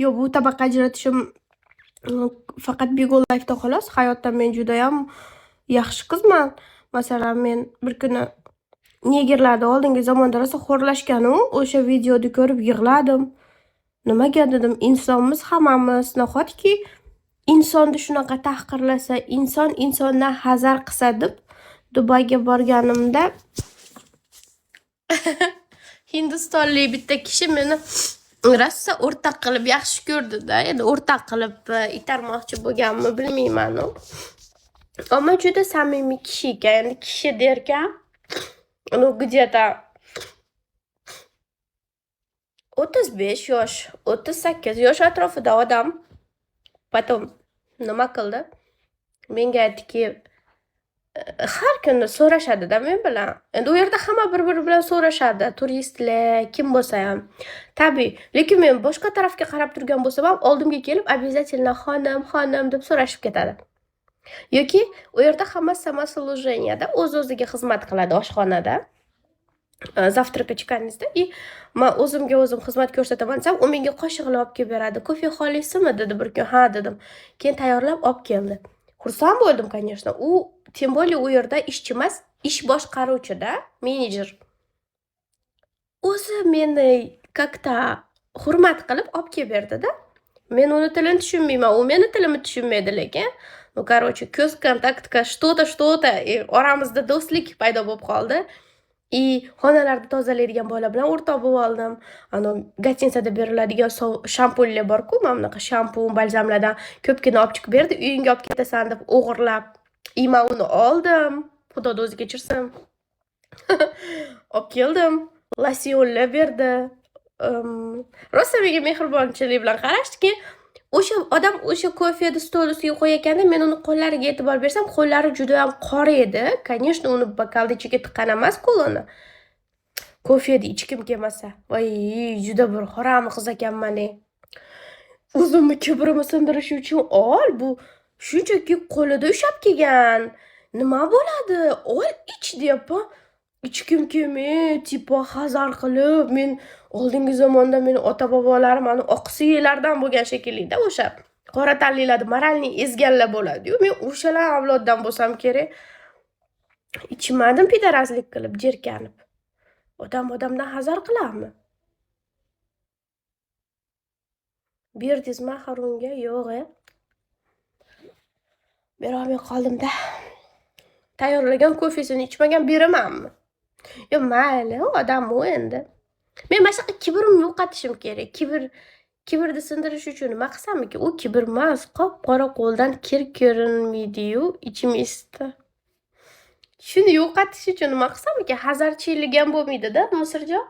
Yo, bu tabaqa ajratishim faqat Bigo Life'da xolos. Hayotda men judayam yaxshi qizman. Masalan, men bir kuni negerlarni oldingi zamonda rosa xo'rlashgan-u, o'sha videoni ko'rib yig'ladim. Nimaga dedim, insonmiz hammamiz. Nahotki insonni shunaqa tahqirlasa, inson insondan hazar qilsa deb Dubayga borganimda hindistonlik bitta kishi meni rosa o'rtaq qilib yaxshi ko'rdi-da. Endi o'rtaq qilib itarmoqchi bo'lganmi bilmayman-u. Ammo juda samimiy kishi ekan. Endi kishi derkan, ну где-то 35 yosh, 38 yosh atrofida odam. Потом nima qildi? Menga aytdiki, har kuni so'rashadi-da men bilan. Endi u yerda hamma bir-biri bilan so'rashadi, turistlar, kim bo'lsa ham. Tabiiy. Lekin men boshqa tarafga qarab turgan bo'lsam ham, oldimga kelib обязательно xonim deb so'rashib ketadi. Yoki u yerda hamma samoslужениеda o'z-o'ziga xizmat qiladi oshxonada. Завтракачкамizda и men o'zimga o'zim xizmat ko'rsataman desam, u menga qoshiqlab olib kelib beradi. Kofe xohlaysizmi dedi bir kun. Ha dedim. Keyin tayyorlab olib keldi. Xursand bo'ldim, конечно. U tем более u yerda ishchi emas, ish boshqaruvchi-da, menejer. O'zi meni как-то hurmat qilib olib kelib berdi-da. Men uni tilini tushunmayman, u meni tilimni tushunmaydi lekin. Ну, короче, ko'z kontaktka что-то и oramizda do'stlik paydo bo'lib qoldi. И xonalarni tozalaydigan bola bilan o'rtoq bo'lib oldim. Ano gastinsada beriladigan shampunlar bor-ku, mana bunaqa shampun, balzamlardan ko'pgina olib chiqib berdi. Uyingga olib ketasan deb o'g'irlab. И men uni oldim. Xudoga o'zi kechirsin. Olib keldim. Losyonlar berdi. Rosa menga mehribonchilik bilan qarashdi. O'sha odam o'sha kofeni stol ustiga qo'yayotganda men uni qo'llariga e'tibor bersam, qo'llari juda ham qora edi. Конечно, uni bokalni ichiga tiqqan emas qo'lini. Kofeni ichkim kelmasa. Voy, juda bir harom qiz ekanman. O'zimni kibrimni sindirish uchun bu shunchaki qo'lida ushlab kelgan. Nima bo'ladi? Ich deyapti. Ichkim kelmay, tipo hazar qilib, men oldingi zamonda meni ota-bobolarim ana oqsiylardan bo'lgan shekilli-da, o'sha qora tanlilarni moralniy ezganlar bo'ladi-yu. Men o'shalar avloddan bo'lsam kerak. Ichmadim pidaraslik qilib, jerkanib. Odamdan hazar qilarmi? Berdingizmi Harunga? Yo'q-e. Berolmay qoldim-da. Tayyorlagan kofesini ichmagan beramanmi? Yo, mayli, odam u endi. Men mana shunaqa kibrimni yo'qotishim kerak. Kibrni sindirish uchun nima qilsamki? U kibr emas, qop-qora qo'ldan kir ko'rinmaydi-yu, ichim isdi. Shuni yo'qotish uchun nima qilsamki? Hazarchilik ham bo'lmaydi-da, Nosirjon.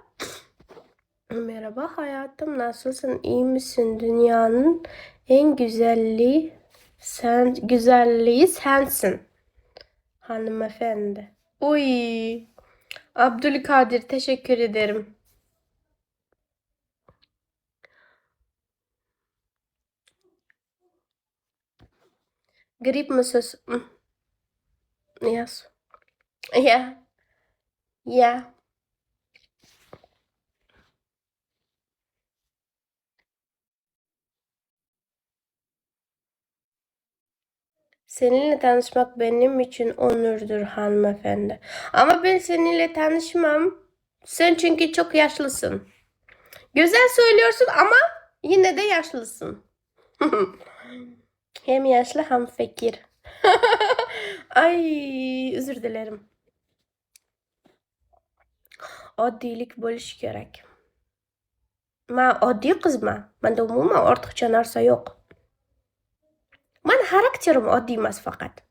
Merhaba hayatım, nasılsın? İyi misin? Dünyanın en güzelliği sensin. Hanımefendi. Uy. Abdülkadir, teşekkür ederim. Grip misiniz? Yes. Yeah. Seninle tanışmak benim için onurdur hanımefendi. Ama ben seninle tanışmam. Sen çünkü çok yaşlısın. Güzel söylüyorsun ama yine de yaşlısın. Hem yaşlı hem fakir. Ay, özür dilerim. Oddiylik bo'lishi kerak. Men oddiy qizman. Menda umuman ortiqcha narsa yo'q. Men xarakterim oddiy emas faqat.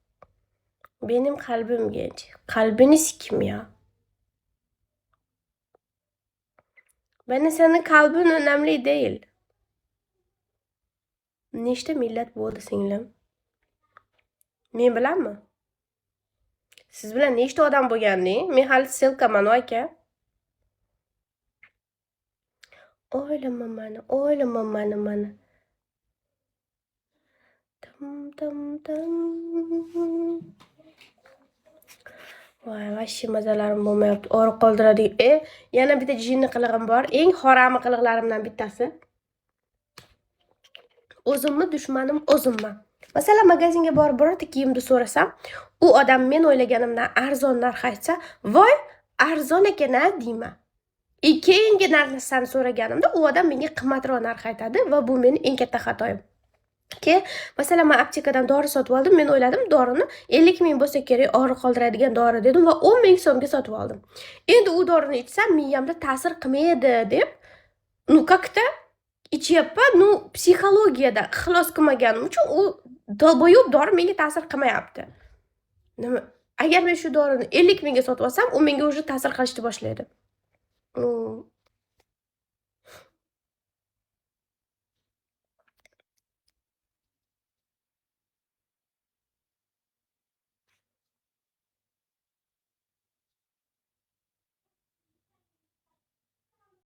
Benim kalbim genç. Kalbini sikim ya. Bana senin kalbin önemli değil. Nechta millat bo'ldi singlim? Men bilanmi? Siz bilan nechta odam bo'lganding? Men hali selkaman aka. O'ylama mana. Tam. Voy, vashi mazalarim bo'lmayapti. Og'riq qoldiradigan. Yana bitta jinni qilig'im bor. Eng haromi qiliqlarimdan bittasi. o'zimmi dushmanim o'zimmi? Masalan, magazinga borib birorta kiyimni so'rasam, u odam men o'ylaganimdan arzon narx aytsa, "Voy, arzon ekan-a" deyman. Keyingi narsani so'raganimda u odam menga qimmatroq narx aytadi va bu mening eng katta xatoyim. Masalan, men aptekadan dori sotib oldim. Men o'yladim, dorini 50 ming bo'lsa kerak, og'riq qoldiradigan dori dedim va 10 ming so'mga sotib oldim. Endi u dorini ichsam miyamda ta'sir qilmaydi deb, как-то ichyapman. Psixologiyada ixlos qilmaganim uchun u dolboyo'q dori menga ta'sir qilmayapti. Nima? Agar men shu dorini 50 mingga sotib olsam, u menga уже ta'sir qilishni boshlaydi.